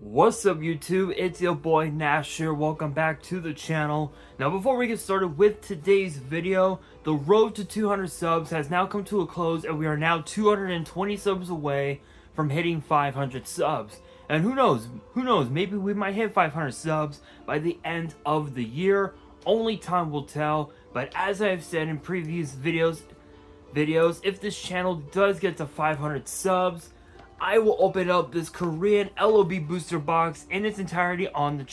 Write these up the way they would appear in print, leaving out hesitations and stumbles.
What's up YouTube, it's your boy Nash here, welcome back to the channel. Now before we get started with today's video, the road to 200 subs has now come to a close and we are now 220 subs away from hitting 500 subs. And who knows, maybe we might hit 500 subs by the end of the year, only time will tell. But as I've said in previous videos, if this channel does get to 500 subs, I will open up this Korean LOB booster box in its entirety on the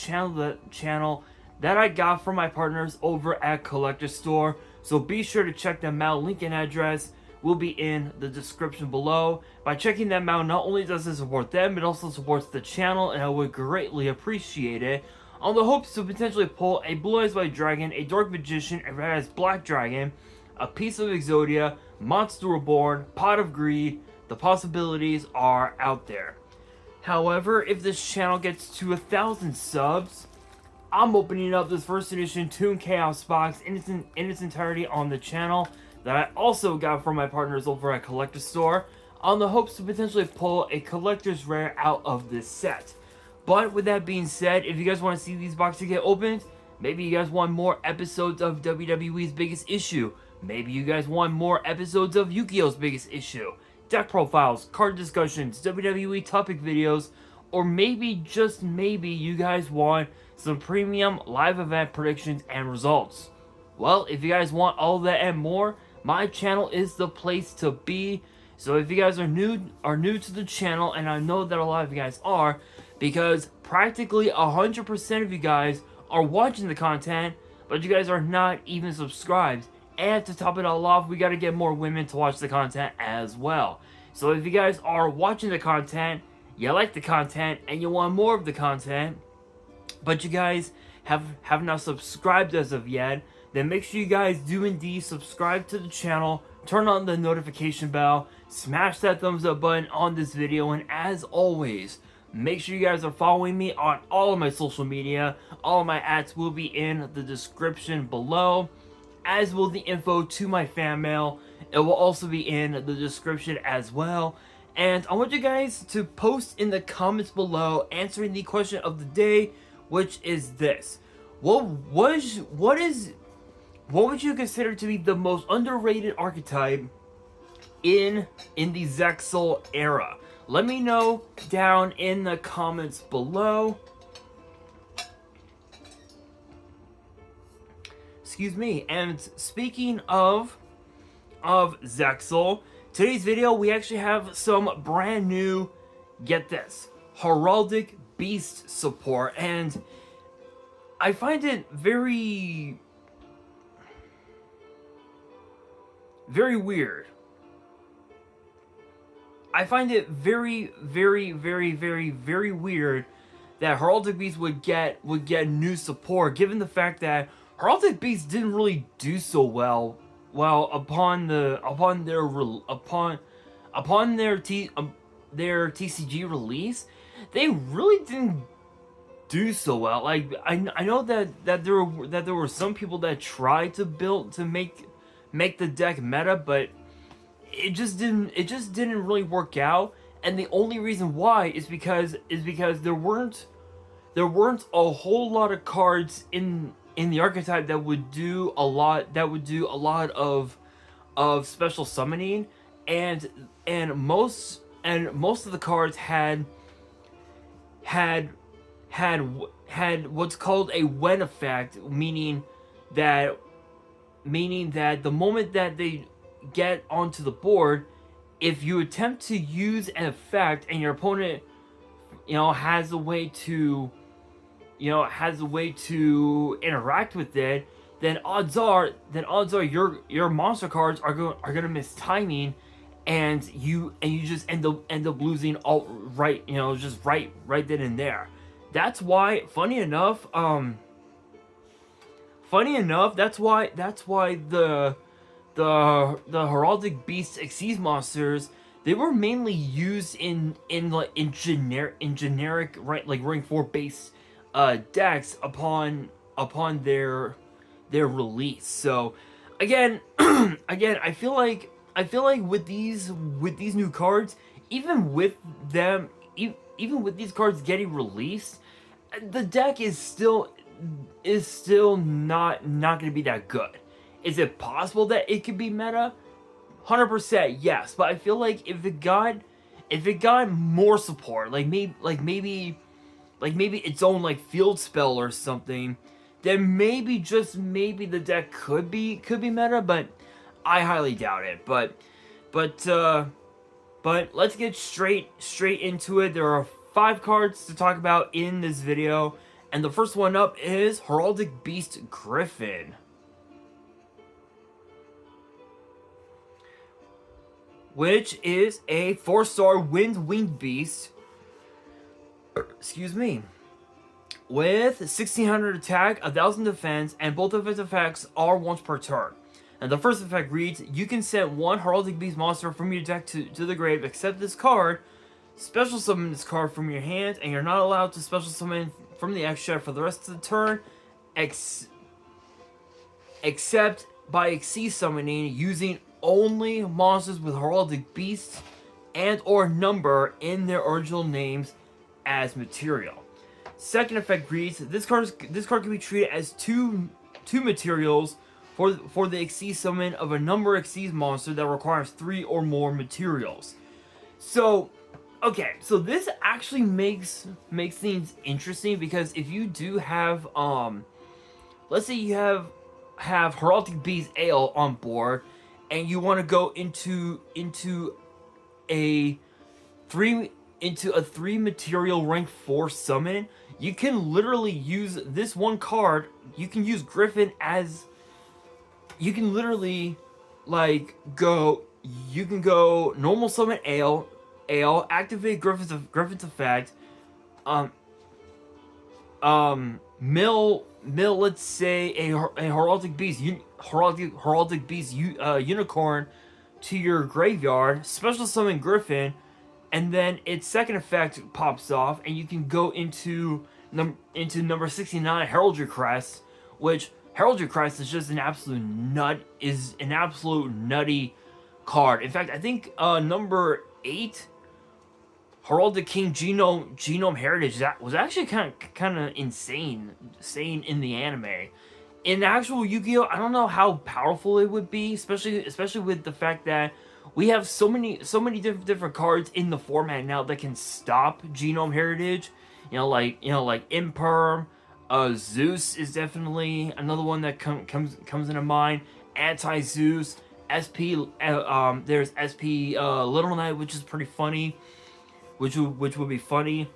channel that I got from my partners over at Collector Store. So be sure to check them out. Link and address will be in the description below. By checking them out, not only does it support them, it also supports the channel, and I would greatly appreciate it. On the hopes to potentially pull a Blue Eyes White Dragon, a Dark Magician, a Red Eyes Black Dragon, a piece of Exodia, Monster Reborn, Pot of Greed. The possibilities are out there. However, if this channel gets to 1,000 subs, I'm opening up this first edition Toon Chaos box in its entirety on the channel that I also got from my partners over at Collector Store, on the hopes to potentially pull a collector's rare out of this set. But with that being said, if you guys want to see these boxes get opened, maybe you guys want more episodes of WWE's Biggest Issue, maybe you guys want more episodes of Yu-Gi-Oh's Biggest Issue, deck profiles, card discussions, WWE topic videos, or maybe, just maybe, you guys want some premium live event predictions and results. Well, if you guys want all that and more, my channel is the place to be. So if you guys are new to the channel, and I know that a lot of you guys are, because practically 100% of you guys are watching the content, but you guys are not even subscribed. And to top it all off, we gotta get more women to watch the content as well. So if you guys are watching the content, you like the content, and you want more of the content, but you guys have not subscribed as of yet, then make sure you guys do indeed subscribe to the channel, turn on the notification bell, smash that thumbs up button on this video, and as always, make sure you guys are following me on all of my social media. All of my ads will be in the description below, as will the info to my fan mail. It will also be in the description as well. And I want you guys to post in the comments below answering the question of the day, which is this: what would you consider to be the most underrated archetype in the Zexal era? Let me know down in the comments below. Excuse me. And speaking of Zexal, today's video we actually have some brand new, get this, Heraldic Beast support, and I find it very weird. I find it very weird that Heraldic Beast would get new support, given the fact that Heraldic Beast didn't really do so well upon their TCG release. They really didn't do so well. Like I know that there were some people that tried to make the deck meta, but it just didn't really work out. And the only reason why is because there weren't a whole lot of cards in the archetype that would do a lot of special summoning, and most of the cards had what's called a when effect, meaning that the moment that they get onto the board, if you attempt to use an effect and your opponent has a way to interact with it, then odds are your monster cards are gonna miss timing, and you just end up losing all right, just right then and there. That's why, funny enough, that's why the Heraldic Beast Xyz monsters, they were mainly used in generic, right, like ring 4 base decks upon their release. So again, I feel like with these new cards, even with them even with these cards getting released, the deck is still not going to be that good. Is it possible that it could be meta? 100% yes, but I feel like if it got more support, like maybe its own like field spell or something, then maybe, just maybe, the deck could be meta, but I highly doubt it. But let's get straight into it. There are 5 cards to talk about in this video, and the first one up is Heraldic Beast Griffin, which is a 4-star wind-winged beast. Excuse me. With 1600 attack, 1000 defense, and both of its effects are once per turn. And the first effect reads, you can send 1 Heraldic Beast monster from your deck to the grave, except this card. Special summon this card from your hand, and you're not allowed to special summon from the extra for the rest of the turn, except by Xyz summoning using only monsters with Heraldic Beasts and or number in their original names as material. Second effect reads, this card can be treated as two materials for the Xyz summon of a number Xyz monster that requires 3 or more materials. So, okay, so this actually makes things interesting, because if you do have let's say you have Heraldic Beast Ale on board, and you want to go into a 3 material rank 4 summon, you can literally use this one card. You can use Griffin as, you can literally like go normal summon Ale, activate Griffin's effect, mill, let's say a Heraldic Beast Unicorn to your graveyard, special summon Griffin, and then its second effect pops off, and you can go into number 69 Heraldry Crest, which Heraldry Crest is just an absolute nutty card. In fact, I think number 8 Heraldic King Genome Heritage, that was actually kind of insane in the anime. In actual Yu-Gi-Oh, I don't know how powerful it would be, especially with the fact that we have so many different cards in the format now that can stop Genome Heritage. Like Imperm, Zeus is definitely another one that comes into mind. Anti-Zeus, SP, there's SP Little Knight, which is pretty funny. Which would be funny,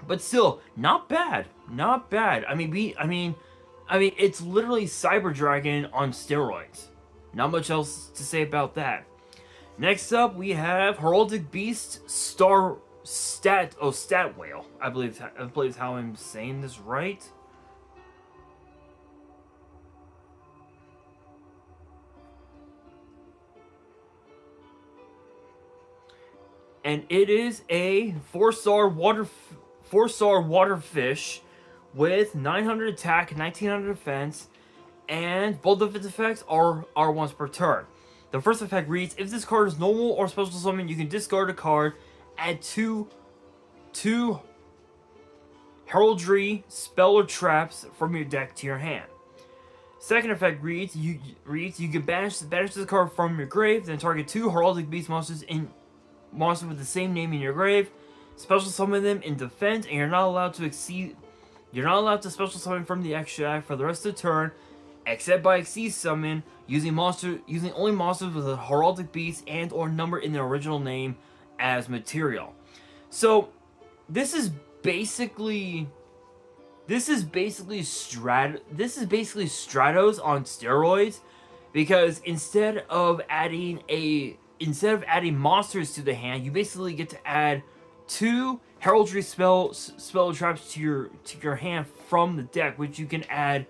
but still not bad. I mean, it's literally Cyber Dragon on steroids. Not much else to say about that. Next up, we have Heraldic Beast Stat Whale. I believe how I'm saying this right. And it is a 4-star water fish with 900 attack, 1900 defense, and both of its effects are once per turn. The first effect reads, if this card is normal or special summon, you can discard a card, add 2 heraldry, spell, or traps from your deck to your hand. Second effect reads, you can banish this card from your grave, then target 2 Heraldic Beast monsters with the same name in your grave, special summon them in defense, and you're not allowed to special summon from the extract for the rest of the turn, except by Xyz summon using only monsters with a Heraldic Beast and or number in their original name as material. So this is basically Stratos on steroids, because instead of adding monsters to the hand, you basically get to add 2 heraldry spell traps to your hand from the deck, which you can add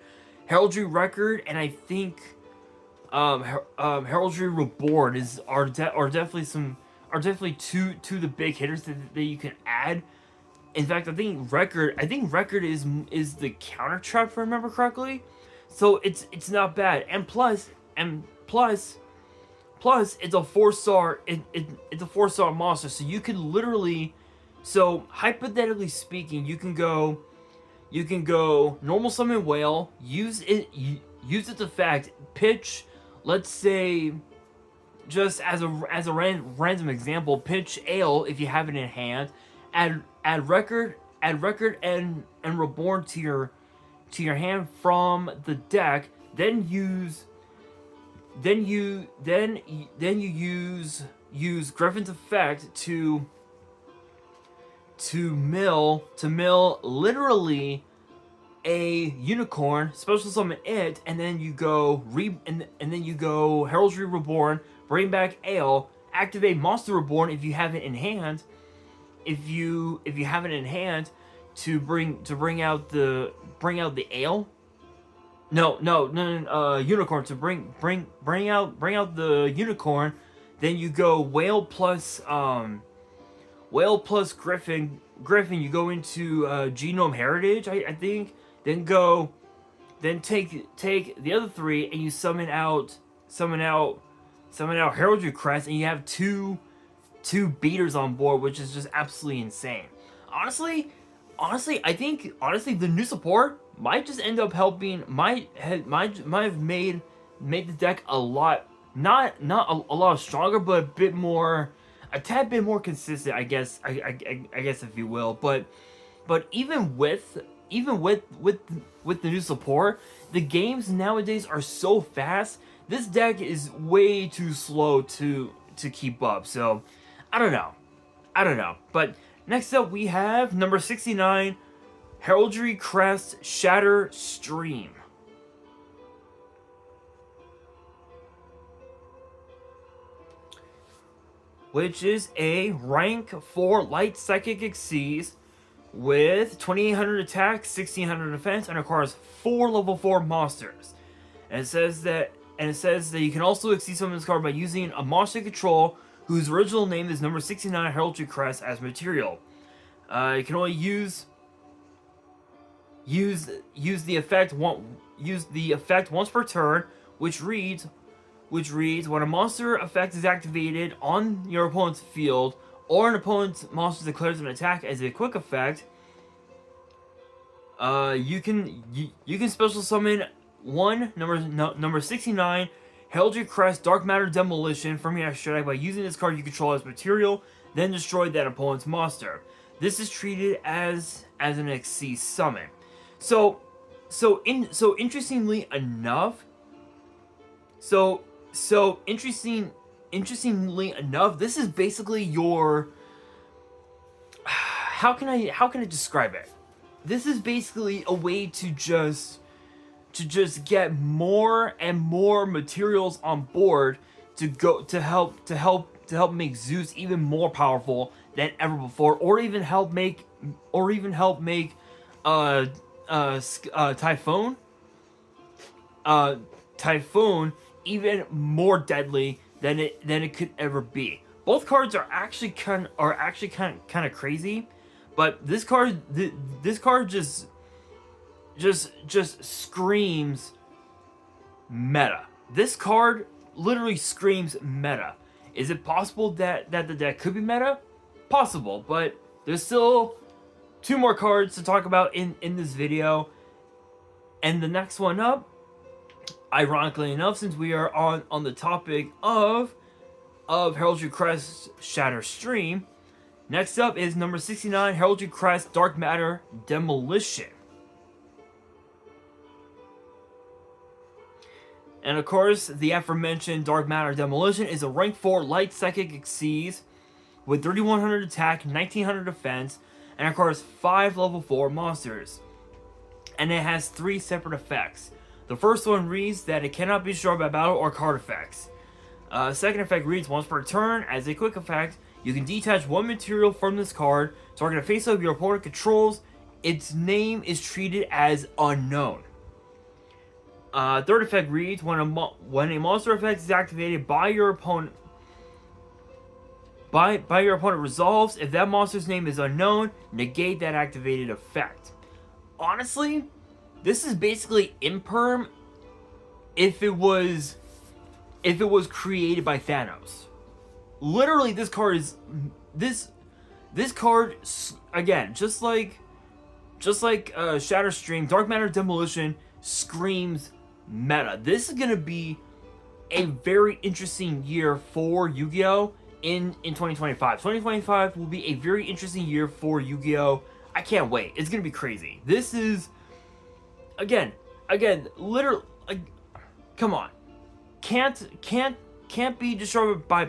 Heraldry Record, and I think Heraldry Reborn are definitely two the big hitters that you can add. In fact, I think Record is the counter trap, if I remember correctly. So it's not bad, and plus it's a 4-star. It's a 4-star monster, so you can literally So hypothetically speaking, you can go normal summon whale, use use its effect, pitch, let's say, just as a random example, pitch ale if you have it in hand, add record and reborn to your hand from the deck, then use Griffin's effect to mill literally a unicorn, special summon it, and then you go and then you go Heraldry Reborn, bring back Ale, activate Monster Reborn if you have it in hand. If you have it in hand to bring out the Ale. No, unicorn to bring out the unicorn. Then you go Whale plus Griffin. You go into Genome Heritage, I think. Then take the other three and you summon out Heraldry Crest, and you have two beaters on board, which is just absolutely insane. Honestly, I think the new support might just end up helping. Might have made the deck a lot, not a lot stronger, but a tad bit more consistent, I guess. I guess, if you will. But even with the new support, the games nowadays are so fast. This deck is way too slow to keep up. So I don't know. But next up we have number 69, Heraldry Crest Shatter Stream. Which is a rank 4 light psychic exceeds with 2800 attack, 1600 defense, and requires 4 level 4 monsters. And it says that you can also exceed summon this card by using a monster control whose original name is number 69 Heraldry Crest as material. You can only use the effect once per turn, which reads when a monster effect is activated on your opponent's field or an opponent's monster declares an attack as a quick effect, you can special summon one number 69 Heraldry Crest Dark Matter Demolition from your extra deck by using this card you control as material, then destroy that opponent's monster. This is treated as an XC summon. So interestingly enough, this is basically your how can I describe it? This is basically a way to just get more and more materials on board to help make Zeus even more powerful than ever before, or even help make Typhoon even more deadly than it could ever be. Both cards are actually kind of crazy, but this card just screams meta. This card literally screams meta. Is it possible that the deck could be meta? Possible, but there's still 2 more cards to talk about in this video. And the next one up, ironically enough, since we are on the topic of Heraldry Crest Shatter Stream, next up is number 69, Heraldry Crest Dark Matter Demolition. And of course, the aforementioned Dark Matter Demolition is a rank 4 light psychic exceeds with 3100 attack, 1900 defense, and of course 5 level 4 monsters. And it has 3 separate effects. The first one reads that it cannot be destroyed by battle or card effects. Second effect reads, once per turn, as a quick effect, you can detach 1 material from this card, target a face of your opponent controls. Its name is treated as unknown. Third effect reads, when a monster effect is activated by your opponent, resolves, if that monster's name is unknown, negate that activated effect. Honestly, this is basically Imperm if it was created by Thanos. Literally, this This card, again, just like Shatter Stream, Dark Matter Demolition screams meta. This is gonna be a very interesting year for Yu-Gi-Oh! in 2025. 2025 will be a very interesting year for Yu-Gi-Oh! I can't wait. It's gonna be crazy. This is again, literally, come on, can't be destroyed by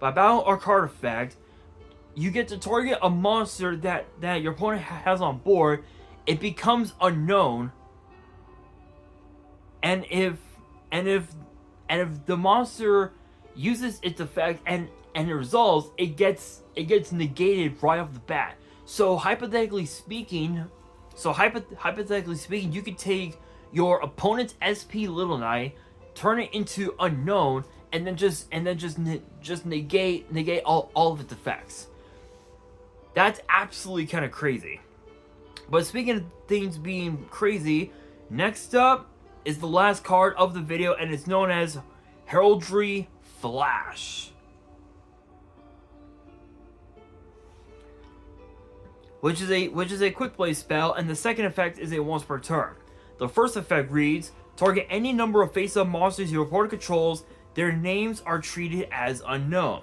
battle or card effect. You get to target a monster that your opponent has on board. It becomes unknown, and if the monster uses its effect and it resolves, it gets negated right off the bat. So hypothetically speaking, you could take your opponent's SP Little Knight, turn it into unknown, and then just negate all of its effects. That's absolutely kind of crazy. But speaking of things being crazy, next up is the last card of the video, and it's known as Heraldry Flash, which is a quick play spell, and the second effect is a once per turn. The first effect reads: target any number of face-up monsters your opponent controls. Their names are treated as unknown.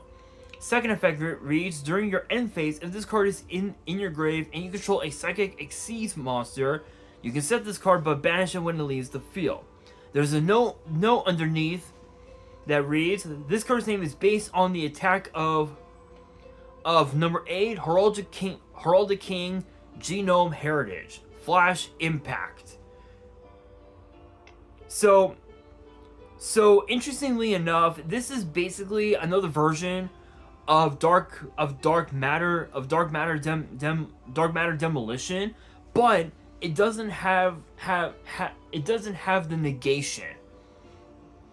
Second effect reads: during your end phase, if this card is in your grave and you control a Psychic Exceeds monster, you can set this card but banish it when it leaves the field. There's a note underneath that reads: this card's name is based on the attack of number 8 Heraldic King Genome Heritage Flash Impact. So interestingly enough, this is basically another version of dark matter demolition, but it doesn't have the negation.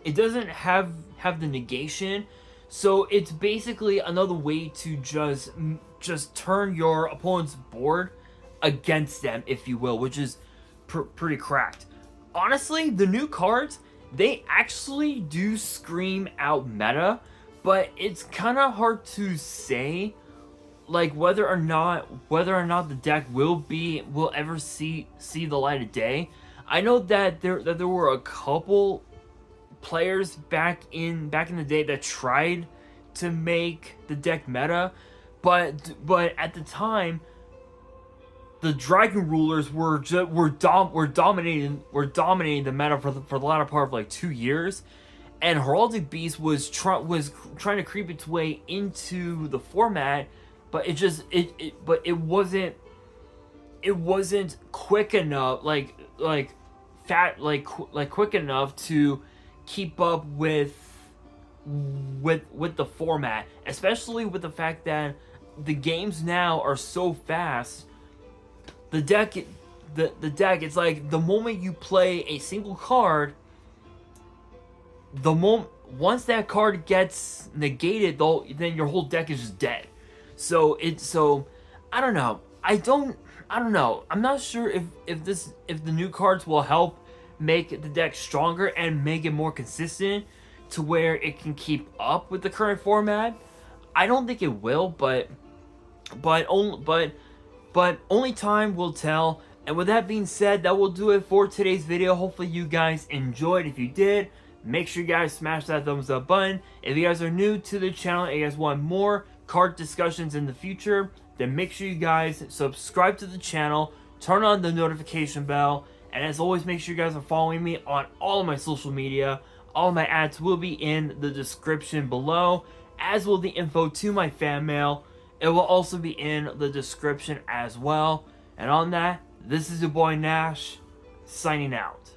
It doesn't have the negation, so it's basically another way to just turn your opponent's board against them, if you will, which is pretty cracked. Honestly, the new cards, they actually do scream out meta, but it's kind of hard to say, like, whether or not the deck will ever see the light of day. I know that there were a couple players back in the day that tried to make the deck meta, but at the time, the Dragon Rulers were dominating the meta for the latter part of like 2 years, and Heraldic Beast was trying to creep its way into the format, but it wasn't quick enough, quick enough to keep up with the format, especially with the fact that the games now are so fast. The deck, it's like the moment you play a single card, once that card gets negated, though, then your whole deck is just dead. So I don't know. I don't know. I'm not sure if the new cards will help make the deck stronger and make it more consistent to where it can keep up with the current format. I don't think it will, but only time will tell. And with that being said, that will do it for today's video. Hopefully you guys enjoyed. If you did, make sure you guys smash that thumbs up button. If you guys are new to the channel and you guys want more card discussions in the future, then make sure you guys subscribe to the channel, turn on the notification bell, and as always, make sure you guys are following me on all of my social media. All of my ads will be in the description below, as will the info to my fan mail. It will also be in the description as well. And on that, this is your boy Nash, signing out.